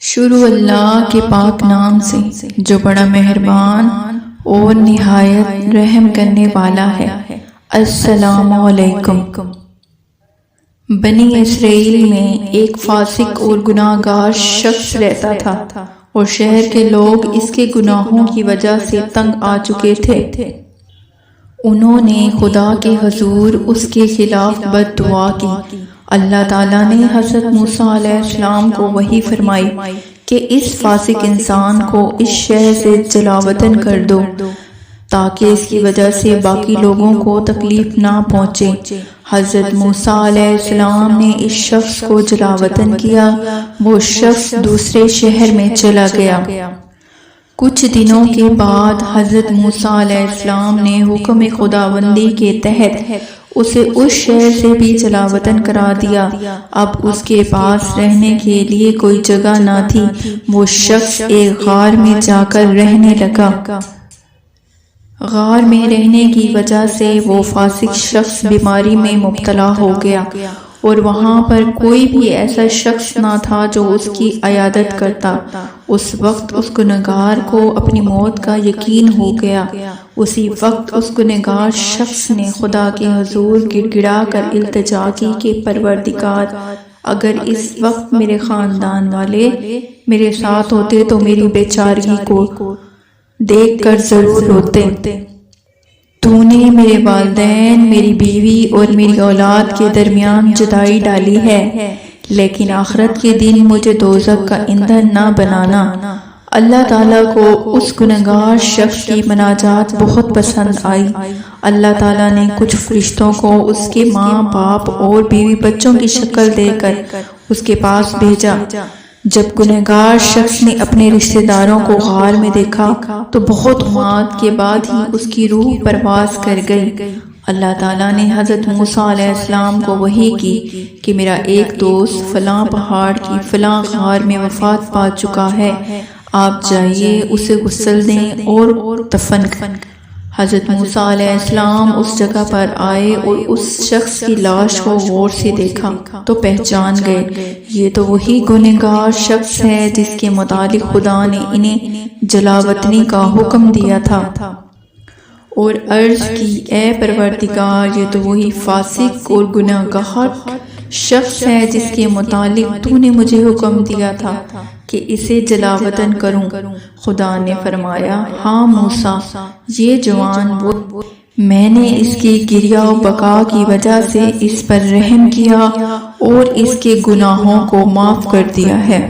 شروع اللہ کے پاک نام سے جو بڑا مہربان اور نہایت رحم کرنے والا ہے۔ السلام علیکم۔ بنی اسرائیل میں ایک فاسق اور گناہ گار شخص رہتا تھا اور شہر کے لوگ اس کے گناہوں کی وجہ سے تنگ آ چکے تھے۔ انہوں نے خدا کے حضور اس کے خلاف بد دعا کی۔ اللہ تعالیٰ نے حضرت موسیٰ علیہ السلام کو وحی فرمائی کہ اس فاسق انسان کو اس شہر سے جلا وطن کر دو تاکہ اس کی وجہ سے باقی لوگوں کو تکلیف نہ پہنچے۔ حضرت موسیٰ علیہ السلام نے اس شخص کو جلا وطن کیا۔ وہ شخص دوسرے شہر میں چلا گیا۔ کچھ دنوں کے بعد حضرت موسیٰ علیہ السلام نے حکم خداوندی کے تحت اسے اس شہر سے بھی جلا وطن کرا دیا۔ اب اس کے پاس رہنے کے لیے کوئی جگہ نہ تھی۔ وہ شخص ایک غار میں جا کر رہنے لگا۔ غار میں رہنے کی وجہ سے وہ فاسق شخص بیماری میں مبتلا ہو گیا اور وہاں پر کوئی بھی ایسا شخص نہ تھا جو اس کی عیادت کرتا۔ اس وقت اس گنہگار کو اپنی موت کا یقین ہو گیا۔ اسی وقت اس گنہگار شخص نے خدا کے حضور گڑ گڑا کر التجا کی کہ پروردگار، اگر اس وقت میرے خاندان والے میرے ساتھ ہوتے تو میری بیچارگی کو دیکھ کر ضرور روتے۔ تو نے میرے والدین، میری بیوی اور میری اولاد کے درمیان جدائی ڈالی ہے، لیکن آخرت کے دن مجھے دوزخ کا ایندھن نہ بنانا۔ اللہ تعالیٰ کو اس گنہگار شخص کی مناجات بہت پسند آئی۔ اللہ تعالیٰ نے کچھ فرشتوں کو اس کے ماں باپ اور بیوی بچوں کی شکل دے کر اس کے پاس بھیجا۔ جب گنہگار شخص نے اپنے رشتہ داروں کو غار میں دیکھا تو بہت مات کے بعد ہی اس کی روح پرواز کر گئی۔ اللہ تعالیٰ نے حضرت موسیٰ علیہ السلام کو وحی کی کہ میرا ایک دوست فلاں پہاڑ کی فلاں غار میں وفات پا چکا ہے، آپ جائیے اسے غسل دیں اور دفن کریں۔ حضرت موسیٰ علیہ السلام اس جگہ پر آئے اور اس شخص کی لاش کو غور سے دیکھا تو پہچان گئے، یہ تو وہی گنہگار شخص ہے جس کے متعلق خدا نے انہیں جلا وطنی کا حکم دیا تھا، اور عرض کی اے پروردگار، یہ تو وہی فاسق اور گنہگار شخص ہے جس کے متعلق تو نے مجھے حکم دیا تھا کہ اسے جلا وطن کروں۔ خدا نے فرمایا، ہاں موسیٰ، یہ جوان وہ میں نے اس کی گریہ و بکا کی وجہ سے اس پر رحم کیا اور اس کے گناہوں کو معاف کر دیا ہے۔